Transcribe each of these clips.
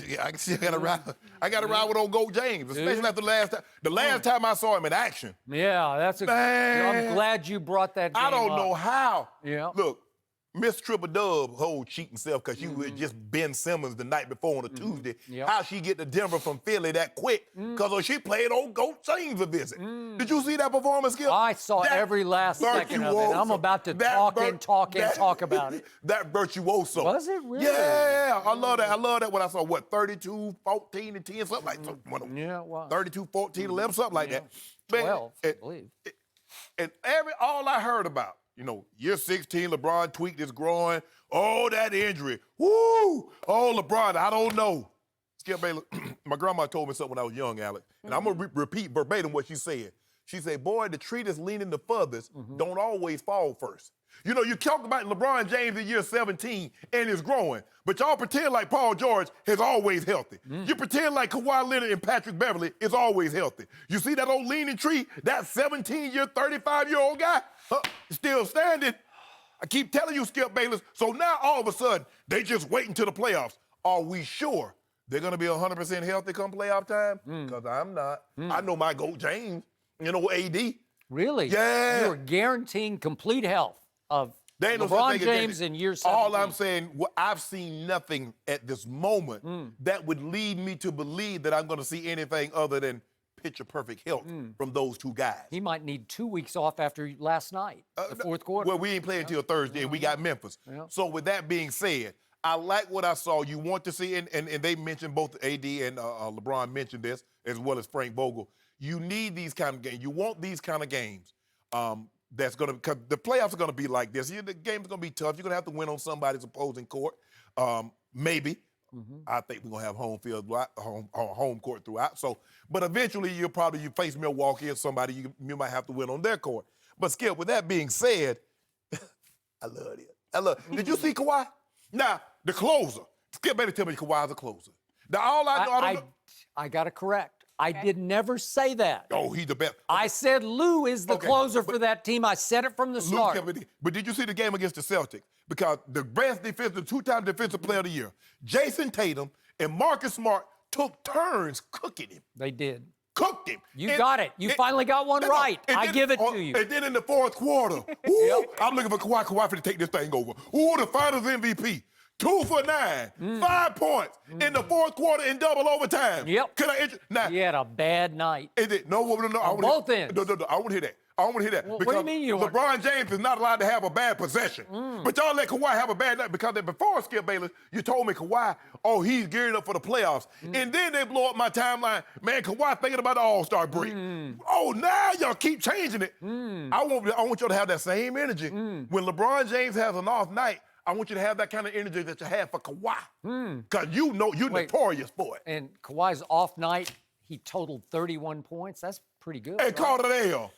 Yeah, I got to ride. I got to ride with old Goat James, especially after the last time I saw him in action. Yeah, that's a. Man, I'm glad you brought that game I don't know how. Yeah. Look, Miss Triple Dub, whole cheating self, because you was just Ben Simmons the night before on a Tuesday. Yep. How she get to Denver from Philly that quick? Because she played old Goat James a visit. Did you see that performance, Skip? I saw every last second of it. I'm about to talk about it. That virtuoso. Was it really? Yeah, I love that. I love that when I saw, 32, 14, and 10, something like that. Yeah, wow. 32, 14, 11, something like that. 12, I believe. And all I heard about, year 16, LeBron tweaked his groin. Oh, that injury. Woo! Oh, LeBron, I don't know. Skip Bayless, my grandma told me something when I was young, Alex. And I'm going to repeat verbatim what she said. She said, boy, the tree that's leaning the furthest don't always fall first. You talk about LeBron James in year 17 and his growing, but y'all pretend like Paul George is always healthy. You pretend like Kawhi Leonard and Patrick Beverly is always healthy. You see that old leaning tree, that 17-year, 35-year-old guy, still standing. I keep telling you, Skip Bayless. So now all of a sudden, they just wait until the playoffs. Are we sure they're going to be 100% healthy come playoff time? Because I'm not. I know my GOAT James, AD. Really? Yeah. You're guaranteeing complete health of LeBron James in year 17. All I'm saying, I've seen nothing at this moment that would lead me to believe that I'm going to see anything other than picture-perfect health from those two guys. He might need 2 weeks off after last night, the fourth quarter. Well, we ain't playing until Thursday, and we got Memphis. Yeah. So with that being said, I like what I saw. You want to see, and they mentioned, both AD and LeBron mentioned this, as well as Frank Vogel. You need these kind of games. You want these kind of games. That's going to, because the playoffs are going to be like this. The game's going to be tough. You're going to have to win on somebody's opposing court. Maybe. I think we're going to have home court throughout. So, but eventually you face Milwaukee or somebody you might have to win on their court. But Skip, with that being said, I love it. Did you see Kawhi? Now, the closer. Skip better tell me Kawhi's a closer. Now, all I know, I don't know. I got to correct. I did never say that. Oh, he's the best. Okay. I said Lou is the closer for that team. I said it from the start. But did you see the game against the Celtics? Because the best defensive, two-time defensive player of the year, Jason Tatum and Marcus Smart took turns cooking him. They did. Cooked him. You got it. You finally got one right. I give it to you. And then in the fourth quarter, I'm looking for Kawhi. Kawhi to take this thing over. Ooh, the Finals MVP. 2 for 9, 5 points in the fourth quarter in double overtime. Yep. Now, he had a bad night. No. On both ends. No. I want to hear that. I want to hear that. Well, because what do you mean you want? LeBron James is not allowed to have a bad possession. But y'all let Kawhi have a bad night because before, Skip Bayless, you told me Kawhi, he's gearing up for the playoffs. And then they blow up my timeline. Man, Kawhi thinking about the All-Star break. Oh, now y'all keep changing it. I want y'all to have that same energy. When LeBron James has an off night, I want you to have that kind of energy that you have for Kawhi. Because you're notorious for it. And Kawhi's off night, he totaled 31 points. That's pretty good. And called it L.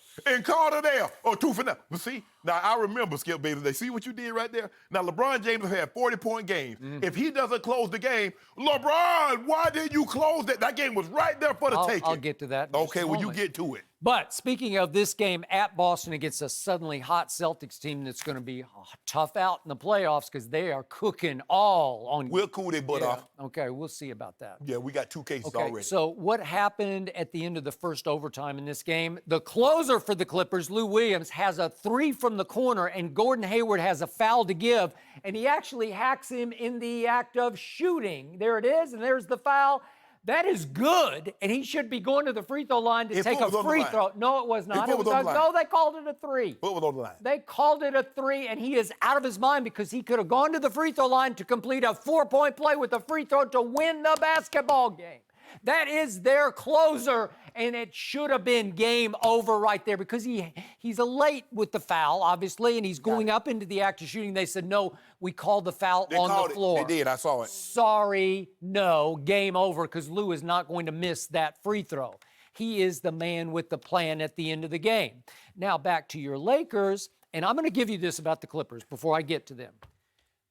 Oh, 2 for 9. But see, now I remember, Skip Bayless, they see what you did right there? Now, LeBron James has had 40-point games. If he doesn't close the game, LeBron, why didn't you close that? That game was right there for the taking. I'll get to that in just a well, you moment. get to it. But speaking of this game at Boston against a suddenly hot Celtics team that's going to be tough out in the playoffs because they are cooking all on you. We'll cool their butt off. Okay, we'll see about that. Yeah, we got 2 cases already. So what happened at the end of the first overtime in this game? The closer for the Clippers, Lou Williams, has a 3 from the corner, and Gordon Hayward has a foul to give, and he actually hacks him in the act of shooting. There it is, and there's the foul. That is good, and he should be going to the free throw line to take a free throw. No, it was not. No, they called it a 3. Foot was on the line. They called it a 3, and he is out of his mind because he could have gone to the free throw line to complete a 4-point play with a free throw to win the basketball game. That is their closer, and it should have been game over right there because he's late with the foul, obviously, and he's going up into the act of shooting. They said, no, we called the foul on the floor. They did. I saw it. Sorry, no, game over because Lou is not going to miss that free throw. He is the man with the plan at the end of the game. Now back to your Lakers, and I'm going to give you this about the Clippers before I get to them.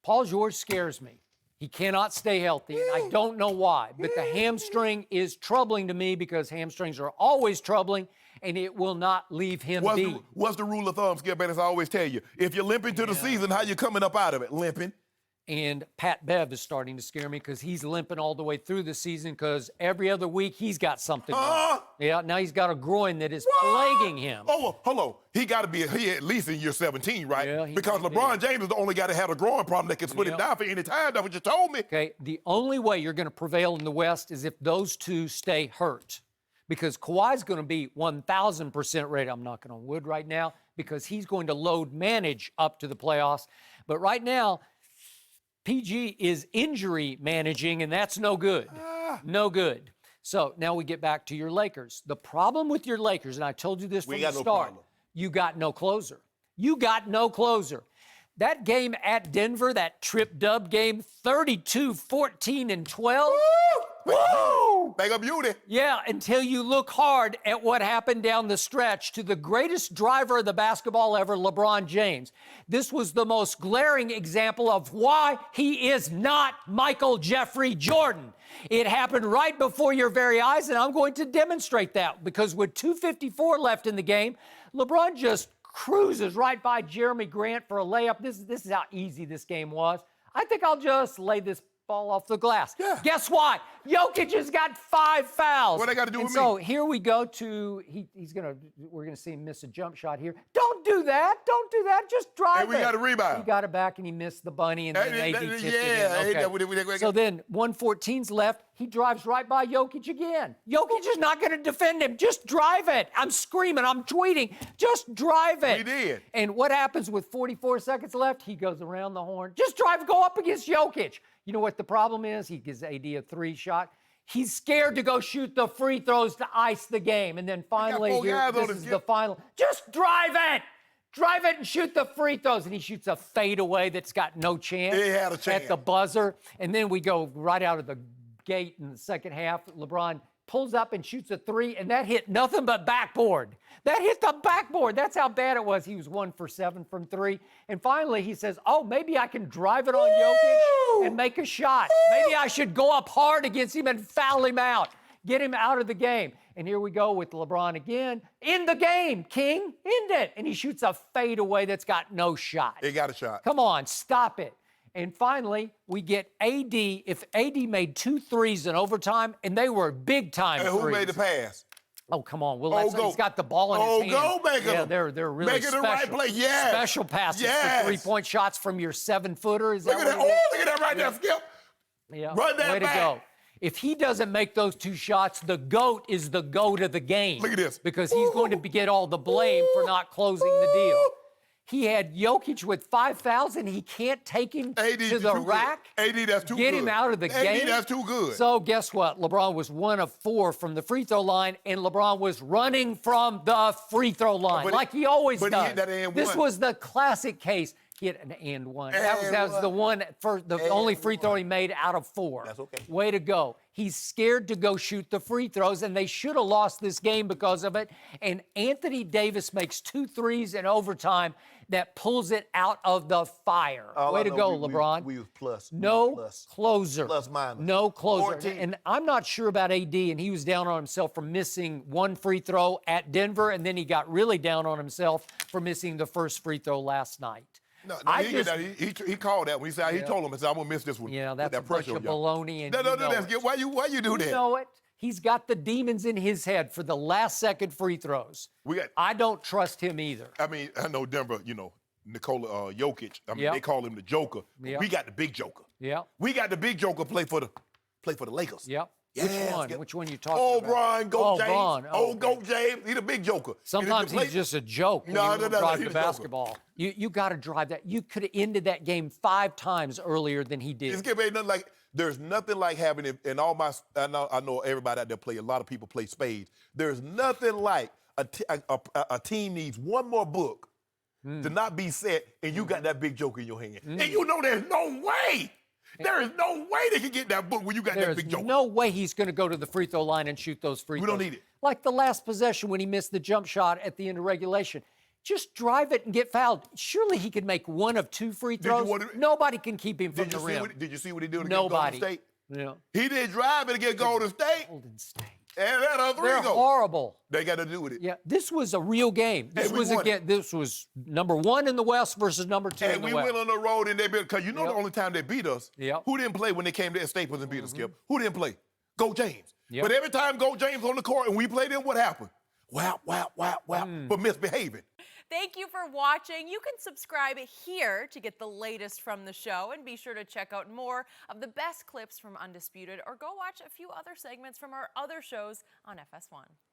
Paul George scares me. He cannot stay healthy, and I don't know why. But the hamstring is troubling to me because hamstrings are always troubling, and it will not leave him be. What's the rule of thumb, Skip Bayless? I always tell you, if you're limping to the season, how you coming up out of it? Limping. And Pat Bev is starting to scare me because he's limping all the way through the season because every other week he's got something wrong. Yeah, now he's got a groin that is plaguing him. Oh, well, hello. He got to be at least in year 17, right? Yeah, because LeBron James is the only guy that had a growing problem that can split it down for any time. That's what you told me. Okay, the only way you're going to prevail in the West is if those two stay hurt. Because Kawhi's going to be 1,000% ready. I'm knocking on wood right now because he's going to load manage up to the playoffs. But right now, PG is injury managing, and that's no good. No good. So now we get back to your Lakers. The problem with your Lakers, and I told you this from the start, you got no closer. You got no closer. That game at Denver, that trip dub game, 32, 14, and 12. Woo! Mega beauty. Yeah, until you look hard at what happened down the stretch to the greatest driver of the basketball ever, LeBron James. This was the most glaring example of why he is not Michael Jeffrey Jordan. It happened right before your very eyes, and I'm going to demonstrate that because with 2:54 left in the game, LeBron just cruises right by Jeremy Grant for a layup. This is how easy this game was. I think I'll just lay this ball off the glass. Yeah. Guess what? Jokic has got 5 fouls. What they got to do with me? So here we go to, we're gonna see him miss a jump shot here. Don't do that. Don't do that. Just drive And we got a rebound. He got it back and he missed the bunny and then AD tipped it in. Okay. Yeah. So then 1:14's left. He drives right by Jokic again. Jokic is not gonna defend him. Just drive it. I'm screaming. I'm tweeting. Just drive it. He did. And what happens with 44 seconds left? He goes around the horn. Just drive, go up against Jokic. You know what the problem is? He gives AD a 3 shot. He's scared to go shoot the free throws to ice the game. And then finally, this is the final. Just drive it. Drive it and shoot the free throws. And he shoots a fadeaway that's got no chance. He had a chance. At the buzzer. And then we go right out of the gate in the second half. LeBron pulls up and shoots a 3, and that hit nothing but backboard. That hit the backboard. That's how bad it was. He was 1 for 7 from 3. And finally, he says, oh, maybe I can drive it on Jokic and make a shot. Maybe I should go up hard against him and foul him out, get him out of the game. And here we go with LeBron again. In the game, King. End it. And he shoots a fadeaway that's got no shot. He got a shot. Come on, stop it. And finally, we get AD. If AD made 2 threes in overtime, and they were big-time threes. And who made the pass? Oh, come on. Well, he's got the ball in his hand. Go, Baker. Yeah, they're really Making special. the right play, yes. Special passes Yes. for 3-point shots from your 7-footer. Is that Look at that. what it is? Oh, look at that right there, Skip. Yeah. Run that Way back. to go. If he doesn't make those 2 shots, the GOAT is the GOAT of the game. Look at this. Because he's going to get all the blame for not closing the deal. He had Jokic with 5 fouls, and he can't take him to the rack. AD, that's too good. Get him out of the game. AD, that's too good. So guess what? LeBron was 1 of 4 from the free throw line, and LeBron was running from the free throw line like he always does. But he hit that and This one. was the classic case. He hit an and one. That was the one for the only free throw he made out of 4. That's okay. Way to go. He's scared to go shoot the free throws, and they should have lost this game because of it. And Anthony Davis makes 2 threes in overtime that pulls it out of the fire. Way to go, LeBron. We was plus. No closer. Plus minus. No closer. 14. And I'm not sure about AD, and he was down on himself for missing 1 free throw at Denver, and then he got really down on himself for missing the first free throw last night. No, he called that when he said he told him, he said, I'm gonna miss this one. Yeah, that's that a bunch of baloney. And Why you do that? You know it. He's got the demons in his head for the last second free throws. I don't trust him either. I mean, I know Denver, Nikola Jokic. I mean, they call him the Joker. Yep. We got the big Joker. Yeah. We got the big Joker play for the Lakers. Yep. Yes. Which one you talking about? Brian, Goat James. Bron. Goat James. He's the big Joker. Sometimes he's just a joke when you drive the basketball. You got to drive that. You could have ended that game 5 times earlier than he did. There's nothing like having it, and I know everybody out there play, a lot of people play spades. There's nothing like a team needs one more book to not be set, and you got that big Joker in your hand. And you know there's no way. There is no way they can get that book when you got that big Joker. There's no way he's going to go to the free throw line and shoot those free throws. We don't need it. Like the last possession when he missed the jump shot at the end of regulation. Just drive it and get fouled. Surely he could make 1 of 2 free throws. Nobody can keep him from the rim. Did you see what he did against Nobody. Golden State? Yeah. He didn't drive it against Golden State. Golden State. And let us They're go. horrible. They got to do with it. Yeah, this was a real game. This we was won again. This was number 1 in the West versus number 2 in And the we West. went on the road and they beat, because you know Yep. the only time they beat us, Yep. who didn't play when they came to Staples and beat us, Skip? Who didn't play? Go James. Yep. But every time Go James on the court and we played him, what happened? Wow, for misbehaving. Thank you for watching. You can subscribe here to get the latest from the show, and be sure to check out more of the best clips from Undisputed, or go watch a few other segments from our other shows on FS1.